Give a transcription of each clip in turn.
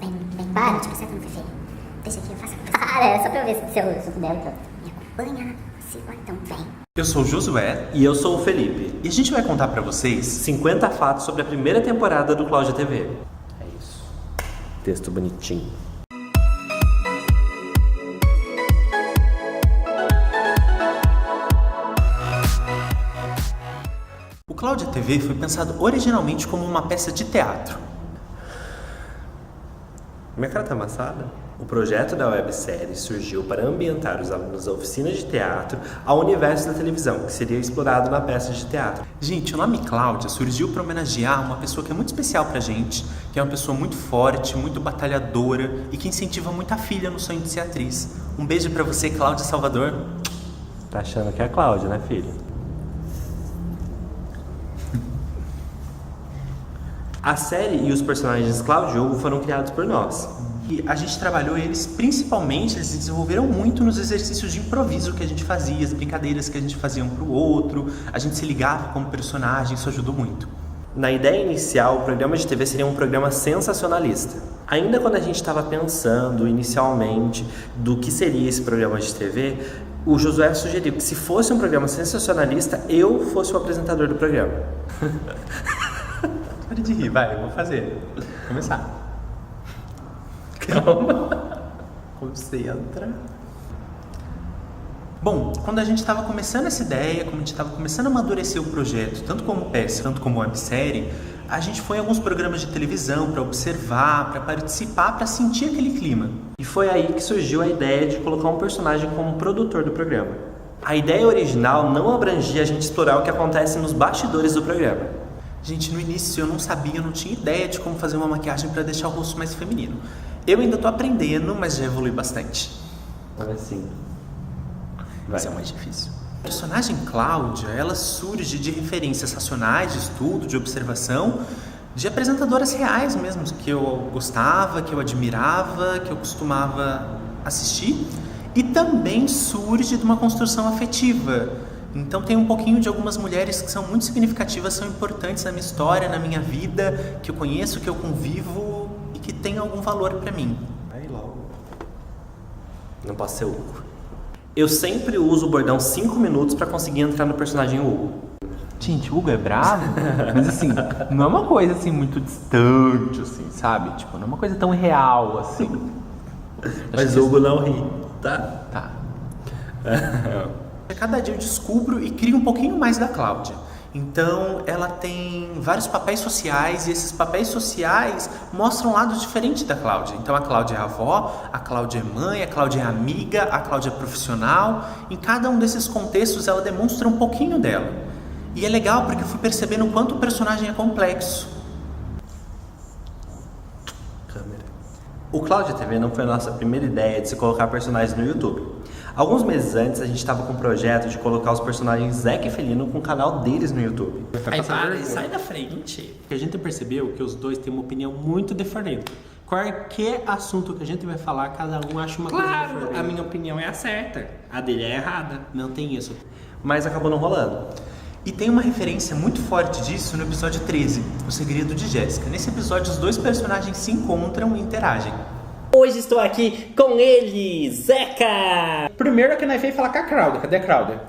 Vem, para, tipo, senta no Fefe. Deixa aqui, eu faço a cara, só pra eu ver se eu puder, então. Me acompanha, siga, então vem. Eu sou o Josué. E eu sou o Felipe. E a gente vai contar pra vocês 50 fatos sobre a primeira temporada do Cláudia TV. É isso. Texto bonitinho. O Cláudia TV foi pensado originalmente como uma peça de teatro. Minha cara tá amassada? O projeto da websérie surgiu para ambientar os alunos da oficina de teatro ao universo da televisão, que seria explorado na peça de teatro. Gente, o nome Cláudia surgiu para homenagear uma pessoa que é muito especial pra gente, que é uma pessoa muito forte, muito batalhadora e que incentiva muito a filha no sonho de ser atriz. Um beijo pra você, Cláudia Salvador. Tá achando que é a Cláudia, né, filho? A série e os personagens Cláudio e Hugo foram criados por nós. E a gente trabalhou eles, principalmente, eles se desenvolveram muito nos exercícios de improviso que a gente fazia, as brincadeiras que a gente fazia um pro outro, a gente se ligava como personagem, isso ajudou muito. Na ideia inicial, o programa de TV seria um programa sensacionalista. Ainda quando a gente estava pensando inicialmente do que seria esse programa de TV, o Josué sugeriu que se fosse um programa sensacionalista, eu fosse o apresentador do programa. Pare de rir, vai, eu vou fazer. Vou começar. Calma. Concentra. Bom, quando a gente estava começando essa ideia, quando a gente estava começando a amadurecer o projeto, tanto como peça, tanto como websérie, a gente foi em alguns programas de televisão para observar, para participar, para sentir aquele clima. E foi aí que surgiu a ideia de colocar um personagem como produtor do programa. A ideia original não abrangia a gente explorar o que acontece nos bastidores do programa. Gente, no início eu não sabia, eu não tinha ideia de como fazer uma maquiagem para deixar o rosto mais feminino. Eu ainda tô aprendendo, mas já evolui bastante. Olha assim. Vai. Isso é mais difícil. A personagem Cláudia, ela surge de referências racionais, de estudo, de observação, de apresentadoras reais mesmo, que eu gostava, que eu admirava, que eu costumava assistir. E também surge de uma construção afetiva. Então tem um pouquinho de algumas mulheres que são muito significativas, são importantes na minha história, na minha vida, que eu conheço, que eu convivo e que tem algum valor pra mim. Vai logo. Não posso ser Hugo. Eu sempre uso o bordão 5 minutos pra conseguir entrar no personagem Hugo. Gente, o Hugo é bravo, mas assim, não é uma coisa assim muito distante, assim, sabe? Tipo, não é uma coisa tão real, assim. Mas o Hugo não ri, tá? Tá. A cada dia eu descubro e crio um pouquinho mais da Cláudia. Então, ela tem vários papéis sociais e esses papéis sociais mostram lados diferentes da Cláudia. Então, a Cláudia é avó, a Cláudia é mãe, a Cláudia é amiga, a Cláudia é profissional. Em cada um desses contextos, ela demonstra um pouquinho dela. E é legal porque eu fui percebendo o quanto o personagem é complexo. Câmera. O Cláudia TV não foi a nossa primeira ideia de se colocar personagens no YouTube. Alguns meses antes, a gente estava com um projeto de colocar os personagens Zeca e Felino com o canal deles no YouTube. Aí para, sai da frente. Porque a gente percebeu que os dois têm uma opinião muito diferente. Qualquer assunto que a gente vai falar, cada um acha uma coisa diferente. Claro, a minha opinião é a certa, a dele é a errada. Não tem isso. Mas acabou não rolando. E tem uma referência muito forte disso no episódio 13, O Segredo de Jéssica. Nesse episódio, os dois personagens se encontram e interagem. Hoje estou aqui com ele, Zeca! Primeiro que nós veio falar com a Cláudia. Cadê a Cláudia?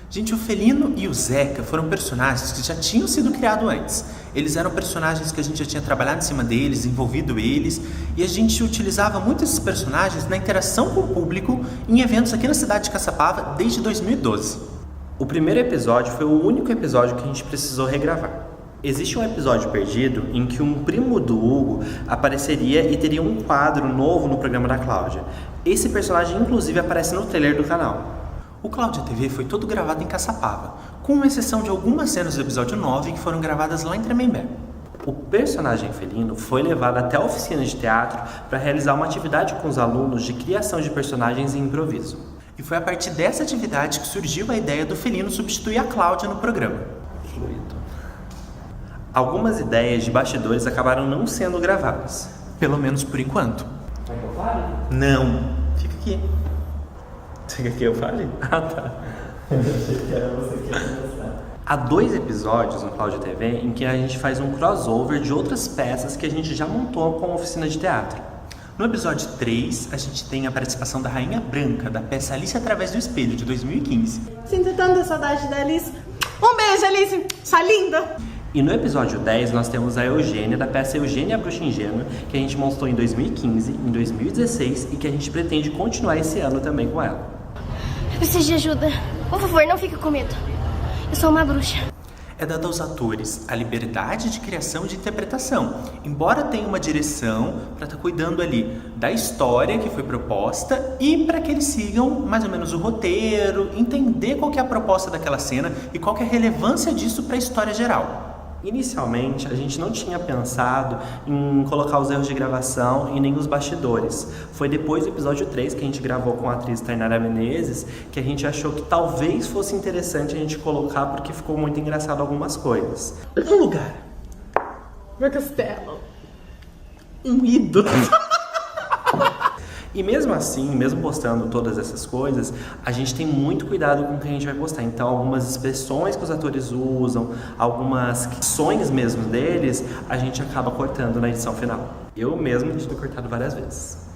Gente, o Felino e o Zeca foram personagens que já tinham sido criados antes. Eles eram personagens que a gente já tinha trabalhado em cima deles, envolvido eles, e a gente utilizava muito esses personagens na interação com o público em eventos aqui na cidade de Caçapava desde 2012. O primeiro episódio foi o único episódio que a gente precisou regravar. Existe um episódio perdido em que um primo do Hugo apareceria e teria um quadro novo no programa da Cláudia. Esse personagem, inclusive, aparece no trailer do canal. O Cláudia TV foi todo gravado em Caçapava, com exceção de algumas cenas do episódio 9 que foram gravadas lá em Tremembé. O personagem Felino foi levado até a oficina de teatro para realizar uma atividade com os alunos de criação de personagens em improviso. E foi a partir dessa atividade que surgiu a ideia do Felino substituir a Cláudia no programa. Algumas ideias de bastidores acabaram não sendo gravadas. Pelo menos por enquanto. Quer que eu fale? Não. Fica aqui. Você quer que eu fale? Ah, tá. Há 2 episódios no Cláudia TV em que a gente faz um crossover de outras peças que a gente já montou com a oficina de teatro. No episódio 3, a gente tem a participação da Rainha Branca, da peça Alice através do Espelho, de 2015. Sinto tanta saudade da Alice. Um beijo, Alice! Sua linda! E no episódio 10 nós temos a Eugênia, da peça Eugênia a Bruxa Ingênua, que a gente mostrou em 2015, em 2016 e que a gente pretende continuar esse ano também com ela. Eu preciso de ajuda. Por favor, não fique com medo. Eu sou uma bruxa. É dada aos atores a liberdade de criação e de interpretação, embora tenha uma direção para estar cuidando ali da história que foi proposta e para que eles sigam mais ou menos o roteiro, entender qual que é a proposta daquela cena e qual que é a relevância disso para a história geral. Inicialmente, a gente não tinha pensado em colocar os erros de gravação e nem os bastidores. Foi depois do episódio 3, que a gente gravou com a atriz Tainara Menezes, que a gente achou que talvez fosse interessante a gente colocar, porque ficou muito engraçado algumas coisas. Um lugar. Meu castelo. Um ídolo. E mesmo assim, mesmo postando todas essas coisas, a gente tem muito cuidado com o que a gente vai postar. Então, algumas expressões que os atores usam, algumas ações mesmo deles, a gente acaba cortando na edição final. Eu mesmo tive cortado várias vezes.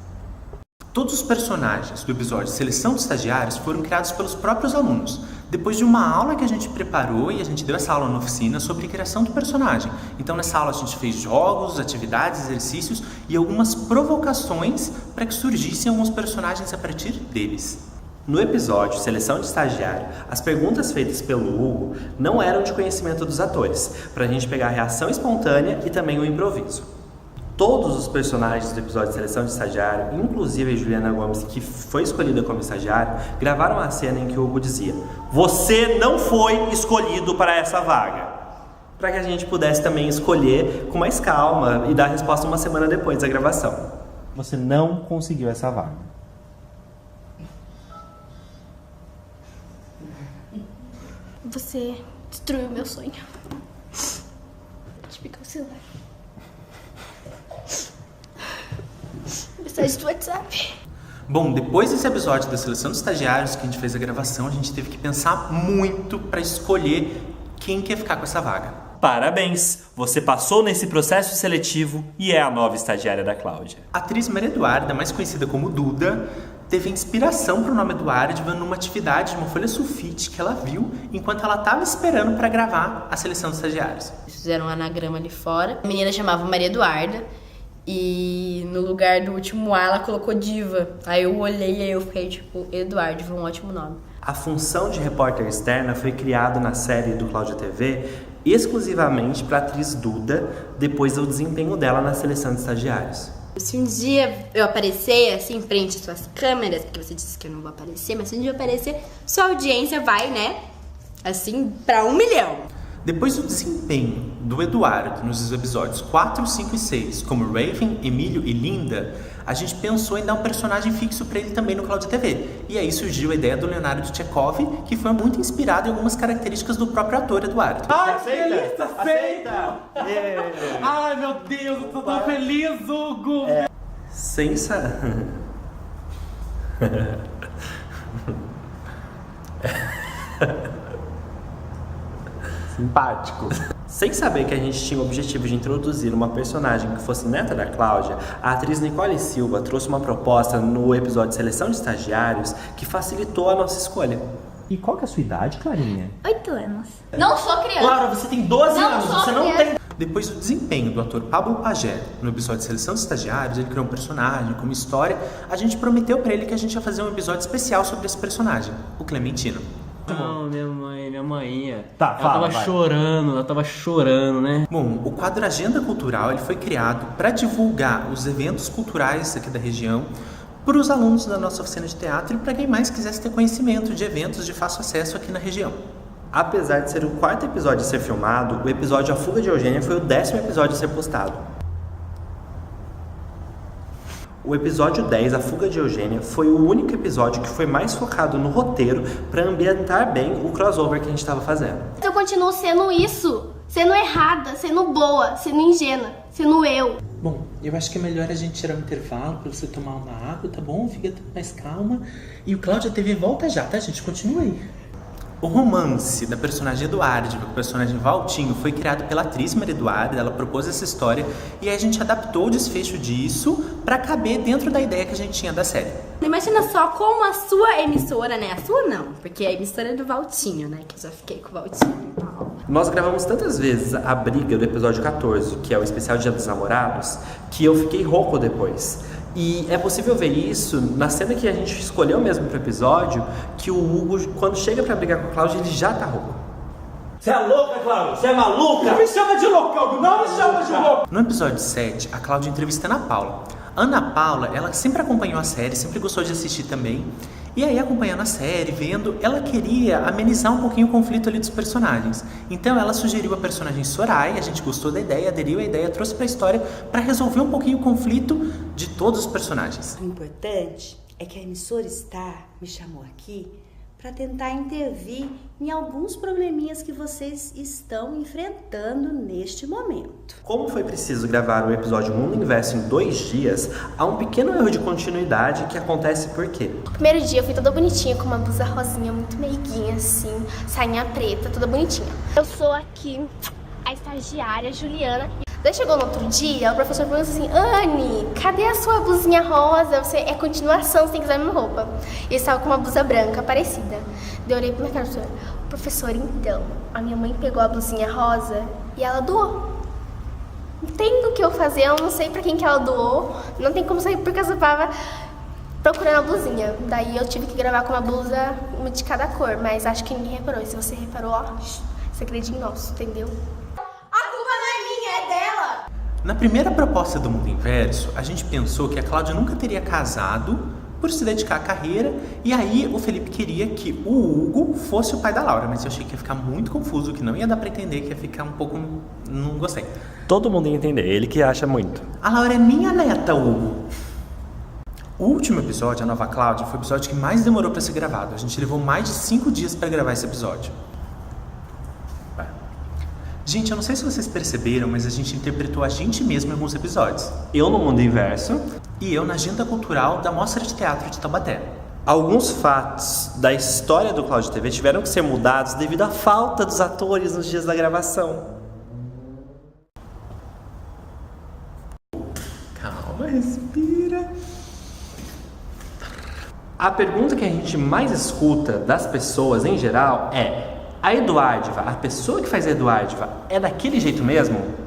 Todos os personagens do episódio Seleção de Estagiários foram criados pelos próprios alunos, depois de uma aula que a gente preparou e a gente deu essa aula na oficina sobre criação do personagem. Então nessa aula a gente fez jogos, atividades, exercícios e algumas provocações para que surgissem alguns personagens a partir deles. No episódio Seleção de Estagiário, as perguntas feitas pelo Hugo não eram de conhecimento dos atores, para a gente pegar a reação espontânea e também o improviso. Todos os personagens do episódio de Seleção de Estagiário, inclusive a Juliana Gomes, que foi escolhida como estagiário, gravaram a cena em que o Hugo dizia: "Você não foi escolhido para essa vaga", para que a gente pudesse também escolher com mais calma e dar a resposta uma semana depois da gravação. Você não conseguiu essa vaga. Você destruiu meu sonho. Deixa eu pegar o celular. Mensagem do WhatsApp. Bom, depois desse episódio da Seleção de Estagiários que a gente fez a gravação, a gente teve que pensar muito para escolher quem quer ficar com essa vaga. Parabéns! Você passou nesse processo seletivo e é a nova estagiária da Cláudia. A atriz Maria Eduarda, mais conhecida como Duda, teve inspiração para o nome Eduarda vendo numa atividade de uma folha sulfite que ela viu enquanto ela estava esperando para gravar a Seleção de Estagiários. Fizeram um anagrama ali fora. A menina chamava Maria Eduarda. E no lugar do último A ela colocou Diva. Aí eu olhei e eu fiquei tipo, Eduardo, foi um ótimo nome. A função de repórter externa foi criada na série do Cláudia TV exclusivamente para a atriz Duda, depois do desempenho dela na Seleção de Estagiários. Se um dia eu aparecer assim em frente às suas câmeras, porque você disse que eu não vou aparecer, mas se um dia eu aparecer, sua audiência vai, né, assim, pra 1 milhão. Depois do desempenho do Eduardo nos episódios 4, 5 e 6, como Raven, Emílio e Linda, a gente pensou em dar um personagem fixo para ele também no Cláudia TV. E aí surgiu a ideia do Leonardo Tchekov, que foi muito inspirado em algumas características do próprio ator Eduardo. Ai, que delícia, aceita! Ai, meu Deus, eu tô tão feliz, Hugo! Simpático. Sem saber que a gente tinha o objetivo de introduzir uma personagem que fosse neta da Cláudia, a atriz Nicole Silva trouxe uma proposta no episódio de Seleção de Estagiários que facilitou a nossa escolha. E qual que é a sua idade, Clarinha? 8 anos. Não sou criança. Claro, você tem 12 Não anos, sou você não criança. tem... Depois do desempenho do ator Pablo Pagé no episódio de Seleção de Estagiários, ele criou um personagem com uma história, a gente prometeu pra ele que a gente ia fazer um episódio especial sobre esse personagem, o Clementino. Não, minha mãe. Tá, fala, vai. Ela tava chorando, né? Bom, o quadro Agenda Cultural ele foi criado para divulgar os eventos culturais aqui da região para os alunos da nossa oficina de teatro e para quem mais quisesse ter conhecimento de eventos de fácil acesso aqui na região. Apesar de ser o 4º episódio a ser filmado, o episódio A Fuga de Eugênia foi o 10º episódio a ser postado. O episódio 10, A Fuga de Eugênia, foi o único episódio que foi mais focado no roteiro para ambientar bem o crossover que a gente estava fazendo. Eu continuo sendo isso, sendo errada, sendo boa, sendo ingênua, sendo eu. Bom, eu acho que é melhor a gente tirar um intervalo pra você tomar uma água, tá bom? Fica mais calma. E o Cláudia TV volta já, tá, gente? Continua aí. O romance da personagem Eduarda com o personagem Valtinho foi criado pela atriz Maria Eduarda, ela propôs essa história e aí a gente adaptou o desfecho disso pra caber dentro da ideia que a gente tinha da série. Imagina só como a sua emissora, né? A sua não, porque a emissora é do Valtinho, né? Que eu já fiquei com o Valtinho. Nós gravamos tantas vezes a briga do episódio 14, que é o especial Dia dos Namorados, que eu fiquei rouco depois. E é possível ver isso na cena que a gente escolheu mesmo pro episódio, que o Hugo, quando chega pra brigar com a Cláudia, ele já tá rouco. Você é louca, Cláudia? Você é maluca? Não me chama de loucão, não me chama de louco! No episódio 7, a Cláudia entrevista a Ana Paula. A Ana Paula, ela sempre acompanhou a série, sempre gostou de assistir também. E aí, acompanhando a série, vendo, ela queria amenizar um pouquinho o conflito ali dos personagens. Então, ela sugeriu a personagem Soraya, a gente gostou da ideia, aderiu à ideia, trouxe pra história para resolver um pouquinho o conflito de todos os personagens. O importante é que a emissora me chamou aqui para tentar intervir em alguns probleminhas que vocês estão enfrentando neste momento. Como foi preciso gravar o episódio Mundo Inverso em 2 dias, há um pequeno erro de continuidade que acontece por quê? No primeiro dia eu fui toda bonitinha, com uma blusa rosinha, muito meiguinha assim, sainha preta, toda bonitinha. Eu sou aqui a estagiária Juliana. Daí chegou no outro dia, o professor falou assim: Anne, cadê a sua blusinha rosa? Você é continuação, você tem que usar a mesma roupa. E eu estava com uma blusa branca parecida. Daí eu olhei pra minha cara e falei: professor, então, a minha mãe pegou a blusinha rosa e ela doou. Não tem o que eu fazer, eu não sei pra quem que ela doou. Não tem como sair porque eu tava procurando a blusinha. Daí eu tive que gravar com uma blusa de cada cor, mas acho que ninguém reparou. E se você reparou, ó, segredinho nosso, entendeu? Na primeira proposta do Mundo Inverso, a gente pensou que a Cláudia nunca teria casado por se dedicar à carreira, e aí o Felipe queria que o Hugo fosse o pai da Laura, mas eu achei que ia ficar muito confuso, que não ia dar pra entender, que ia ficar um pouco... não gostei. Todo mundo ia entender, ele que acha muito. A Laura é minha neta, Hugo. O último episódio, a Nova Cláudia, foi o episódio que mais demorou pra ser gravado. A gente levou mais de 5 dias pra gravar esse episódio. Gente, eu não sei se vocês perceberam, mas a gente interpretou a gente mesmo em alguns episódios. Eu no Mundo Inverso. E eu na agenda cultural da Mostra de Teatro de Taubaté. Alguns fatos da história do Cláudio TV tiveram que ser mudados devido à falta dos atores nos dias da gravação. Calma, respira. A pergunta que a gente mais escuta das pessoas em geral é: a Eduardiva, a pessoa que faz a Eduardiva, é daquele jeito mesmo?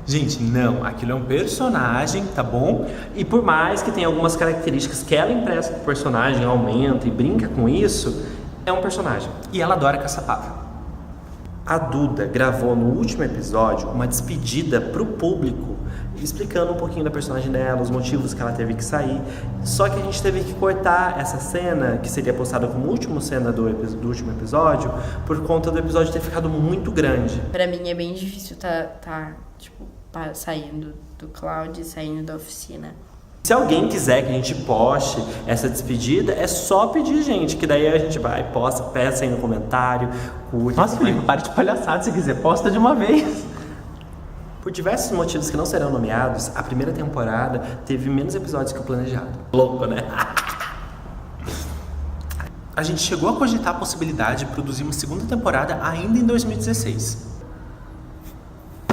Gente, não. Aquilo é um personagem, tá bom? E por mais que tenha algumas características que ela empresta pro personagem, aumenta e brinca com isso, é um personagem. E ela adora caçapava. A Duda gravou no último episódio uma despedida pro público, explicando um pouquinho da personagem dela, os motivos que ela teve que sair. Só que a gente teve que cortar essa cena, que seria postada como última cena do último episódio, por conta do episódio ter ficado muito grande. Pra mim é bem difícil saindo do Cláudio e saindo da oficina. Se alguém quiser que a gente poste essa despedida, é só pedir, gente, que daí a gente vai, posta, peça aí no comentário, curte. Nossa, Felipe, para de palhaçada, se quiser, posta de uma vez. Por diversos motivos que não serão nomeados, a primeira temporada teve menos episódios que o planejado. Louco, né? A gente chegou a cogitar a possibilidade de produzir uma segunda temporada ainda em 2016.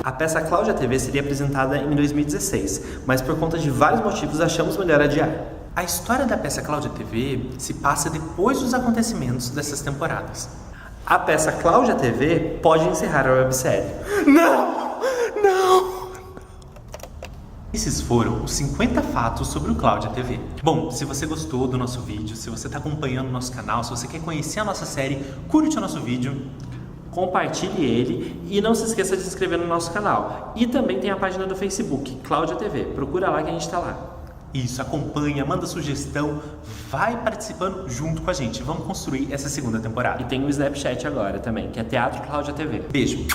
A peça Cláudia TV seria apresentada em 2016, mas por conta de vários motivos achamos melhor adiar. A história da peça Cláudia TV se passa depois dos acontecimentos dessas temporadas. A peça Cláudia TV pode encerrar a websérie. Não! Não! Esses foram os 50 fatos sobre o Cláudia TV. Bom, se você gostou do nosso vídeo, se você está acompanhando o nosso canal, se você quer conhecer a nossa série, curte o nosso vídeo, compartilhe ele e não se esqueça de se inscrever no nosso canal. E também tem a página do Facebook, Cláudia TV. Procura lá que a gente está lá. Isso, acompanha, manda sugestão, vai participando junto com a gente. Vamos construir essa segunda temporada. E tem o Snapchat agora também, que é Teatro Cláudia TV. Beijo!